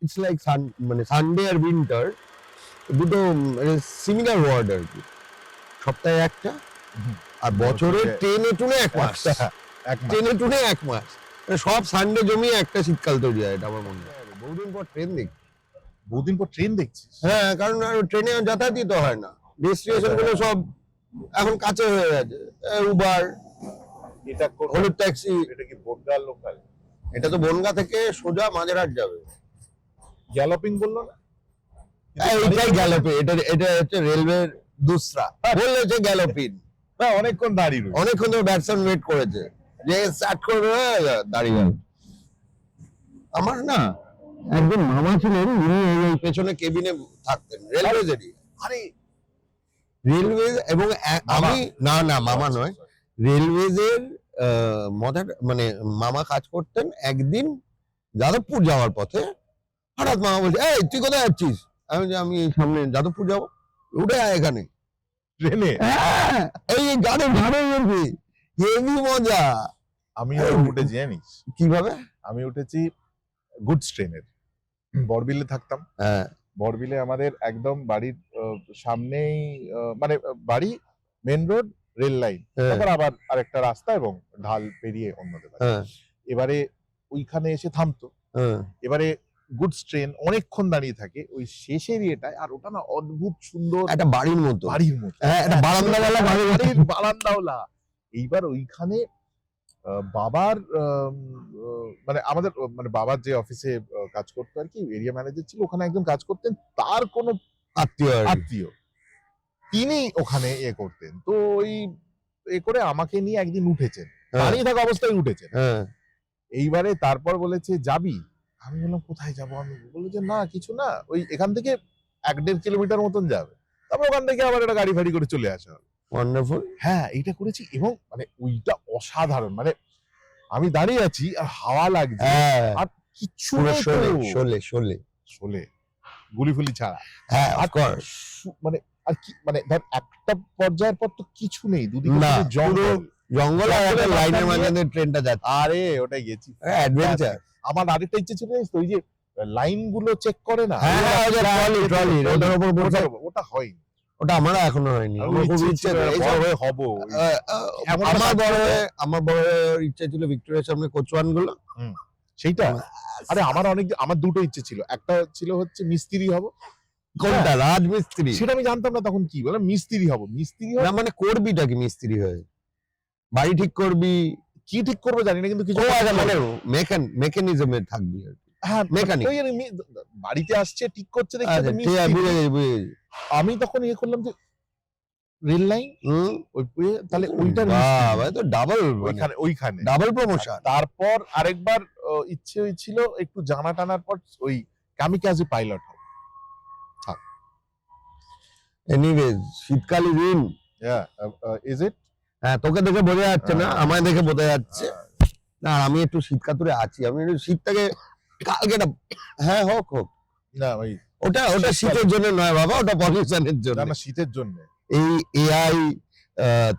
It's like মানে Sunday আর winter দুটো similar word আর কি। সপ্তাহে একটা আর বছরে টেনে টুনে এক মাস, টেনে টুনে এক মাস, সব সানডে জমিয়ে একটা শীতকাল তৈরি হয়। এটা আমার মনে হয় বহুদিন পর ট্রেন দেখছি। বহুদিন পর ট্রেন দেখছিস? হ্যাঁ, কারণ ট্রেনে যাতায়াতই তো হয় না, ডেস্টিনেশন গুলো সব এখন কাছে হয়ে গেছে। উবার, এটা হলুদ ট্যাক্সি। এটা কি বনগাঁ লোকাল? এটা তো বনগাঁ থেকে সোজা মাঝেরহাট যাবে। গ্যালোপিং বললো না? এইটাই গ্যালোপি, এটা হচ্ছে রেলওয়ের দুসরা, বললে যে গ্যালোপিন। হ্যাঁ, অনেকক্ষণ দাঁড়িয়ে রয়েছে, অনেকক্ষণ ধরে ব্যাটসম্যান ওয়েট করেছে যে স্টার্ট করবে, দাঁড়িয়ে গেল। আমার না একজন মামা ছিলেন, উনি এই পেছনে কেবিনে থাকতেন রেলওয়েজেরই। আরে রেলওয়েজ এবং আমি না মামা নয়, রেলওয়েজের মজার মানে মামা কাজ করতেন। একদিন যাদবপুর যাওয়ার পথে হঠাৎ মামা বলছে, এই তুই কোথায় যাচ্ছিস? আমি সামনে যাদবপুর যাবো, উঠে আয় এখানে ট্রেনে। এই গাড়ি ভাড়া বলবি, হেভি মজা। আমি উঠেছি জানিস কিভাবে? আমি উঠেছি গুডস ট্রেনের। বড়বিলে থাকতাম। হ্যাঁ, বড়বিলে আমাদের একদম বাড়ির সামনেই, মানে বাড়ি, মেন রোড, রেল লাইন, তারপর আবার আরেকটা রাস্তা এবং ঢাল পেরিয়ে অন্যদের বাড়ি। এবারে ওইখানে এসে থামতো। এবারে গুডস ট্রেন অনেকক্ষণ দাঁড়িয়ে থাকে ওই শেষ এরিয়াটায়, আর ওটা না অদ্ভুত সুন্দর, একটা বাড়ির মতো, বাড়ির মতো, একটা বারান্দাওয়ালা বাড়ির বারান্দাওয়ালা। এইবার ওইখানে বাবার মানে আমাদের মানে বাবার যে অফিসে কাজ করতো আর কি, এরিয়া ম্যানেজার ছিল, ওখানে একজন কাজ করতেন, তার কোনো আত্মীয় তিনি ওখানে করতেন। তো ওই করে আমাকে নিয়ে একদিন উঠেছেন, দাঁড়িয়ে থাকা অবস্থায় উঠেছেন। এইবারে তারপর বলেছে যাবি? আমি বললাম কোথায় যাবো? আমি বললো যে না কিছু না, ওই এখান থেকে 1-1.5 কিলোমিটার মতন যাবে, তারপর ওখান থেকে আবার একটা গাড়ি ফাড়ি করে চলে আসা হবে। ওয়ান্ডারফুল। হ্যাঁ, এইটা করেছি এবং মানে ওইটা অসাধারণ। মানে আমি দাঁড়িয়ে আছি আর হাওয়া লাগছে, আর কিচ্ছু শোলে গুলি ফুলি ছাড়া। হ্যাঁ, মানে আর কি, মানে ধর একটা পর্যায়ের পর তো কিছু নেই, দুদিকে জঙ্গল আর একটা লাইনের মাঝখানে ট্রেনটা যাচ্ছে। আরে ওটাই গেছি, অ্যাডভেঞ্চার। আমার আরেকটা ইচ্ছে ছিল ওই যে লাইন গুলো চেক করে না, ওটা হয়নি। ওটা আমার এখনো হয়নি, হবো। আমার বড় ইচ্ছা ছিল ভিক্টোরিয়ার সামনে কোচওয়ান গুলো, সেইটা। আরে আমার দুটো ইচ্ছে ছিল, একটা ছিল হচ্ছে মিস্ত্রি হব। কোনটা? রাজমিস্ত্রি? সেটা আমি জানতাম না তখন, কি বলে মিস্ত্রি হব। মিস্ত্রি না মানে করবিটা কি মিস্ত্রি হয়ে? বাড়ি ঠিক করবি? কি ঠিক করবো জানি না, কিন্তু কিছু মানে মেকানিজমে থাকবি আর কি। হ্যাঁ, মেকানিক বাড়িতে আসছে ঠিক করছে দেখছি। আমি তখন করলাম যে রেল লাইন, তাহলে ওইটার ডাবল, ওইখানে ডাবল প্রমোশন। তারপর আরেকবার ইচ্ছে হয়েছিল একটু জানা টানার পর ওই কামিকাজে পাইলট হবে। এনিওয়েজ, শীতকালী দিন। Is it? হ্যাঁ, তোকে দেখে বোঝা যাচ্ছে না, আমায় দেখে বোঝা যাচ্ছে না। আমি একটু শীত কাতুরে আছি, আমি একটু শীতটাকে কালকে হ্যাঁ হোক না ভাই, ওটা শীতের জন্য নয় বাবা, ওটা পলিউশনের জন্য। না, শীতের জন্য। এই এআই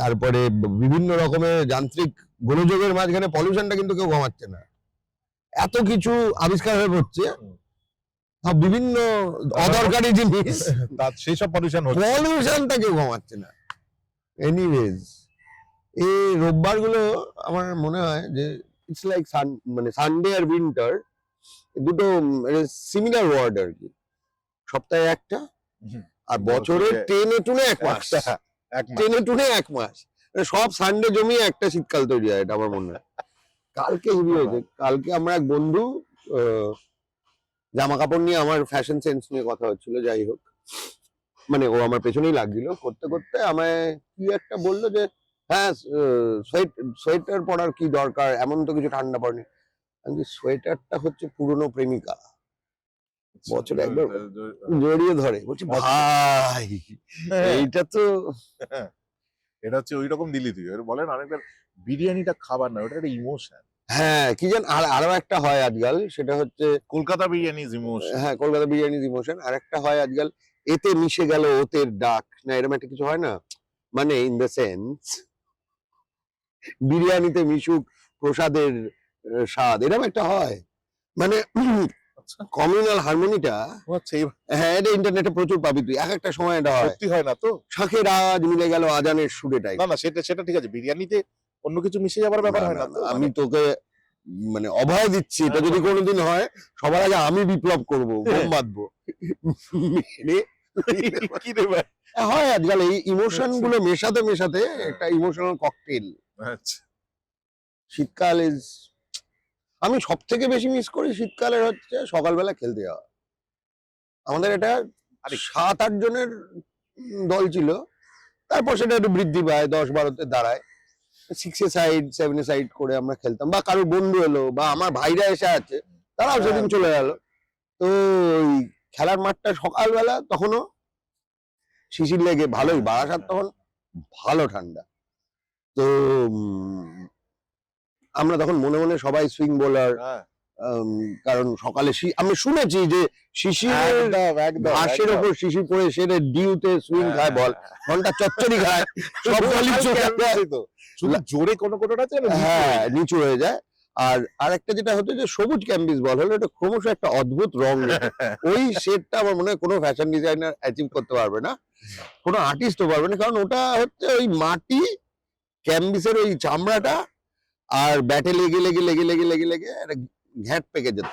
তারপরে বিভিন্ন রকমের যান্ত্রিক গোলযোগের মাঝখানে পলিউশনটা কিন্তু কেউ কমাচ্ছে না। এত কিছু আবিষ্কার হয়ে পড়ছে, বিভিন্ন অদরকারি জিনিস, সেই সব পলিউশনটা কেউ কমাচ্ছে না। এনিওয়েজ, এই রোববার গুলো আমার মনে হয় যে ইটস লাইক মানে সানডে আর উইন্টার দুটো সিমিলার ওয়ার্ড আর কি। সপ্তাহে একটা আর বছরে টেনে টুনে এক মাস, টেনে টুনে এক মাস, সব সানডে জমিয়ে একটা শীতকাল তৈরি হয়। এটা আমার মনে হয়। কালকে হেভি হয়েছে। কালকে আমরা এক বন্ধু জামা কাপড় নিয়ে, আমার ফ্যাশন সেন্স নিয়ে কথা হচ্ছিল, যাই হোক, মানে ও আমার পেছনেই লাগছিল। করতে করতে আমায় কি একটা বললো যে হ্যাঁ সোয়েটার পরার কি দরকার, এমন তো কিছু ঠান্ডা পড়েনি। আমি সোয়েটারটা হচ্ছে পুরনো প্রেমিকা, বছরে একবার জড়িয়ে ধরে, বলছি ভাই এইটা তো, এটা হচ্ছে ওই রকম দিলি তুই বলেন। অনেকটা বিরিয়ানিটা খাবার না, ওটা একটা ইমোশন। হ্যাঁ, কি জান আরো একটা হয় আজকাল, সেটা হচ্ছে কলকাতা বিরিয়ানি ইমোশন। হ্যাঁ, কলকাতা বিরিয়ানি ইমোশন। আর একটা হয় আজকাল, এতে মিশে গেল ওতের ডাক, না এরকম একটা কিছু হয় না, মানে ইন দ্য সেন্স বিরিয়ানিতে মিশুক প্রসাদের স্বাদ, এরকম একটা হয়। মানে আচ্ছা কমিউনাল হারমোনিটা, ও আচ্ছা এই হ্যাঁ এটা ইন্টারনেটে প্রচুর পাবি তুই, এক একটা সময় এটা হয় সত্যি হয় না তো? শাঁখের আওয়াজ মিলে গেল আজানের সুরে টাইপ। না না সেটা সেটা ঠিক আছে, বিরিয়ানিতে অন্য কিছু মিশে যাবার ব্যাপার হয় না তো? আমি তোকে মানে অভয় দিচ্ছি, এটা যদি কোনোদিন হয় সবার আগে আমি বিপ্লব করব, বোম বাঁধবো। কি দেবে? হয় আজকাল এই ইমোশন গুলো মেশাতে মেশাতে একটা ইমোশনাল ককটেল। আচ্ছা শীতকাল ইজ, আমি সব থেকে বেশি মিস করি শীতকালের হচ্ছে সকালবেলা খেলতে যাওয়া। আমাদের এটা 7-8 জনের দল ছিল, তারপর সেটা একটু বৃদ্ধি পায়, 10-12-তে দাঁড়ায়, 6 সাইড 7 সাইড করে আমরা খেলতাম, বা কারোর বন্ধু এলো বা আমার ভাইরা এসে আছে তারাও সেদিন চলে গেল। তো ওই খেলার মাঠটা সকালবেলা তখনও শিশির লেগে ভালোই, বারাসাত তখন ভালো ঠান্ডা। তো আমরা তখন মনে মনে সবাই সুইং বোলার, কারণ সকালে আমি শুনেছি যে শিশিরের ঘাসের ওপর শিশির পড়ে সেটা ডিউতে সুইং খায়, বল ঘন্টা চচ্চড়ি খায়, সব বলই শুধু জোরে কোনো কোনোটা হ্যাঁ নিচু হয়ে যায়। আর আরেকটা যেটা হতো যে সবুজ ক্যাম্বিস বল হলো, এটা ক্রমশ একটা অদ্ভুত রং। ওই শেডটা আমার মনে হয় কোনো ফ্যাশন ডিজাইনার অ্যাচিভ করতে পারবে না, কোনো আর্টিস্টও পারবে না, কারণ ওটা হচ্ছে ওই মাটি, ক্যাম্বিসের ওই চামড়াটা আর ব্যাটে লেগে লেগে লেগে লেগে লেগে লেগে একটা ঘ্যাট পেকে যেত।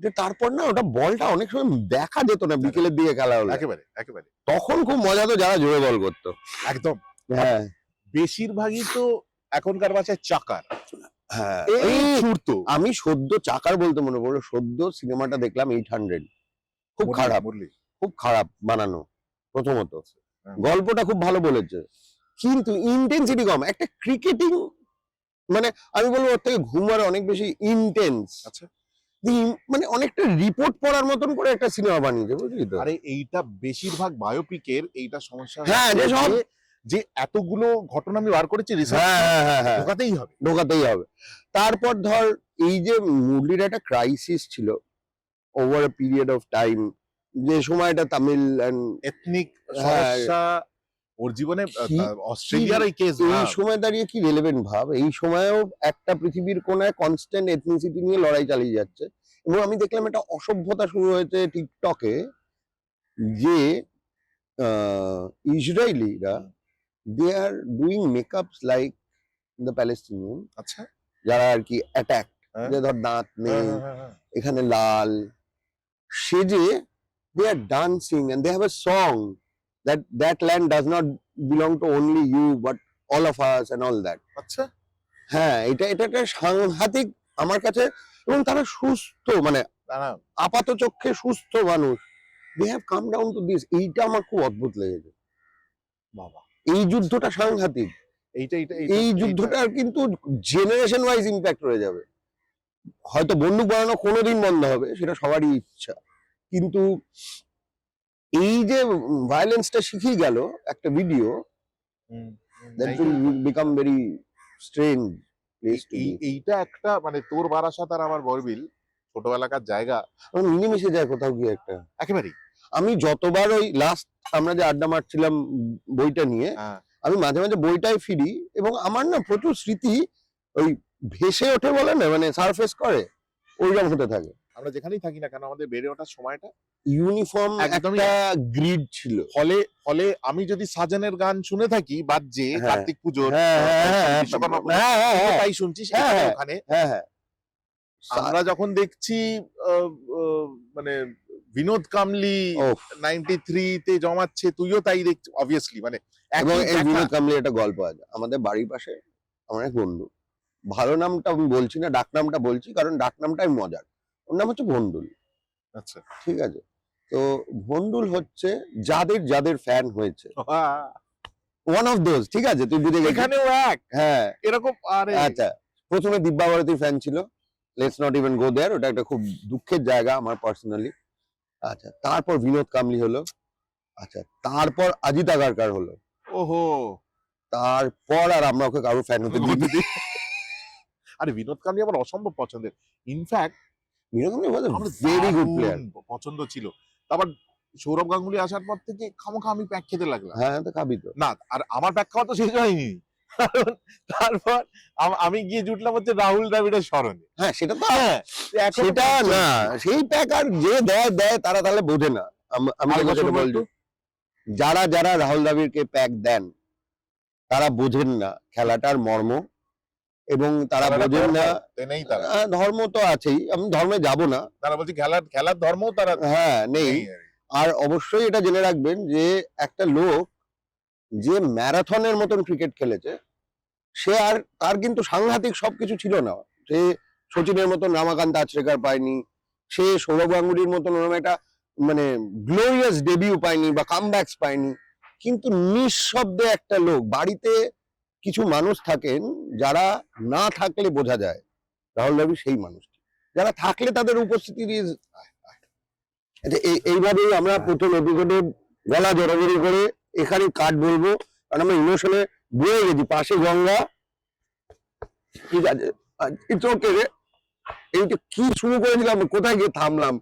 যে তারপর না ওটা বলটা অনেক সময় দেখা যেত না বিকেলের দিকে খেলা হলো, একেবারে একেবারে তখন খুব মজা তো যারা জোরে বল করতো। একদম হ্যাঁ বেশিরভাগই তো এখনকার বাচ্চায় চাকার। হ্যাঁ এই ছুটতো। আমি সদ্য চাকার বলতে মনে পড়লো, সদ্য সিনেমাটা দেখলাম 800, খুব খারাপ, খুব খারাপ বানানো প্রথমত, গল্পটা খুব ভালো বলেছে কিন্তু ইন্টেন্সিটি কম, একটা ক্রিকেটিং মানে আমি বলবো ওর থেকে ঘুমার অনেক বেশি ইন্টেন্স। আচ্ছা মানে অনেকটা রিপোর্ট পড়ার মতন করে একটা সিনেমা বানিয়েছে, বুঝলি তো? আরে এইটা বেশিরভাগ বায়োপিকের এইটা সমস্যা, হ্যাঁ যে সব যে এতগুলো ঘটনা আমি বার করেছি ঢোকাতেই হবে ঢোকাতেই হবে। তারপর ধর এই যে মুরলির একটা ক্রাইসিস ছিল over a period of time, যে সময়টা তামিল এথনিক সমস্যা ওর জীবনে, অস্ট্রেলিয়ার এই কেস, এই সময় দাঁড়িয়ে কি রেলেভেন্ট ভাব, এই সময়েও একটা পৃথিবীর কোনায় কনস্ট্যান্ট এথনিসিটি নিয়ে লড়াই চালিয়ে যাচ্ছে। এবং আমি দেখলাম একটা অসভ্যতা শুরু হয়েছে টিকটকে, যে ইসরায়েলিরা they are doing makeups like the Palestinian, আচ্ছা যারা আর কি অ্যাটাক, যে ধর দাঁত নেই, এখানে লাল সেজে they are dancing and they have a song that that land does not belong to only you but all of us and all that. আচ্ছা হ্যাঁ এটা এটা একটা সাংঘাতিক আমার কাছে। এবং তারা সুস্থ, মানে আপাত চোখে সুস্থ মানুষ, they have come down to this, এইটা আমার খুব অদ্ভুত লেগেছে বাবা। এই যুদ্ধটা সাংঘাতিক, এই যুদ্ধটার কিন্তু জেনারেশন ওয়াইজ ইম্প্যাক্ট রয়ে যাবে। হয়তো বন্দুক বানানো কোনোদিন বন্ধ হবে, সেটা সবারই ইচ্ছা, কিন্তু এই যে ভায়োলেন্সটা শিখে গেল একটা video, that will become very strange place to be. এইটা একটা মানে তোর বারাসাত আর আমার বরবিল ছোটবেলাকার জায়গা, মিলেমিশে যায় কোথাও গিয়ে একটা একেবারেই। আমি যতবার ওই লাস্ট আমরা যে আড্ডা মারছিলাম বইটা নিয়ে, আমি মাঝে মাঝে বইটাই ফিরি এবং আমার না প্রচুর স্মৃতি ওই ভেসে ওঠে বলে না, মানে সারফেস করে ওইরকম হতে থাকে। আমরা যেখানেই থাকি না কেন আমাদের বেড়ে ওঠার সময়টা ইউনিফর্ম একটা গ্রিড ছিল, ফলে ফলে আমি যদি সাজানের গান শুনে থাকি বাজে কার্তিক পুজোর, তাই শুনছি ওখানে। আমরা যখন দেখছি মানে বিনোদ কামলি 93 তে জমাচ্ছে, তুইও তাই দেখছিস অবভিয়াসলি, মানে বিনোদ কামলি একটা গল্প আছে আমাদের বাড়ির পাশে, আমার এক বন্ধু, ভালো নামটা আমি বলছি না, ডাক নামটা বলছি কারণ ডাক নামটাই মজার, ওর নাম হচ্ছে ভন্ডুল। আচ্ছা ঠিক আছে, তো ভন্ডুল হচ্ছে যাদের যাদের ফ্যান হয়েছে, ওয়ান অফ দোজ, ঠিক আছে, তুই বুঝে গেছিস এখানেও এক, হ্যাঁ এরকম। আরে আচ্ছা, প্রথমে দিব্যা ভারতীর ফ্যান ছিল, লেটস নট ইভেন গো দেয়ার, ওটা একটা খুব দুঃখের জায়গা আমার পার্সোনালি। আচ্ছা, তারপর বিনোদ কামলি হলো, আচ্ছা তারপর অজিত আগারকার হলো, ওহো, তারপর আর আমরা ওকে কারোর ফ্যান হতে দিই। আরে বিনোদ কামলি আমার অসম্ভব পছন্দের, in fact Vinod Kambli was a very good player, পছন্দ ছিল। তারপর সৌরভ গাঙ্গুলি আসার পর থেকে খামোখা আমি প্যাক খেতে লাগলাম। হ্যাঁ তো খাবি তো না, আর আমার প্যাক খাওয়া তো শেষ হয়নি, কারণ তারপর আমি গিয়ে জুটলাম হচ্ছে রাহুল দ্রাবিড়ের স্মরণে। হ্যাঁ সেটা তো হ্যাঁ, এখনো সেটা চলছে। না, সেই প্যাক আর যে দেয় দেয় তারা তাহলে বোঝে না। আমি আরেকবার যেটা শুনবো বলছি, একটু। যারা যারা রাহুল দ্রাবিড়কে প্যাক দেন তারা বোঝেন না খেলাটার মর্ম, এবং তারা তারা বোঝেন ধর্ম, না। নেই তারা। ধর্ম তো আছেই, আমি ধর্মে যাব না। তারা বলছে খেলার ধর্মও তারা হ্যাঁ নেই। নেই। আর অবশ্যই এটা জেনে রাখবেন যে একটা লোক যে ম্যারাথনের মতন ক্রিকেট খেলেছে, সে আর তার কিন্তু সাংঘাতিক সবকিছু ছিল না। সে সচিনের মতন রামাকান্ত আচরেকার পায়নি, সে সৌরভ গাঙ্গুলির মতন ওরকম একটা মানে গ্লোরিয়াস ডেবিউ পায়নি বা কামব্যাকস পায়নি, কিন্তু নিঃশব্দে একটা লোক। বাড়িতে কিছু মানুষ থাকেন যারা না থাকলে বোঝা যায় রাহুল দ্রাবিড় সেই মানুষটি, যারা থাকলে তাদের উপস্থিতি এইভাবেই আমরা প্রথম এপিসোডে গলা জড়াজড়ি করে এখানে কাট বলবো, কারণ আমরা ইমোশনে বয়ে গেছি। পাশে গঙ্গা, ঠিক আছে, ইটস ওকে রে। এইটা কি শুরু করেছিলাম, কোথায় গিয়ে থামলাম।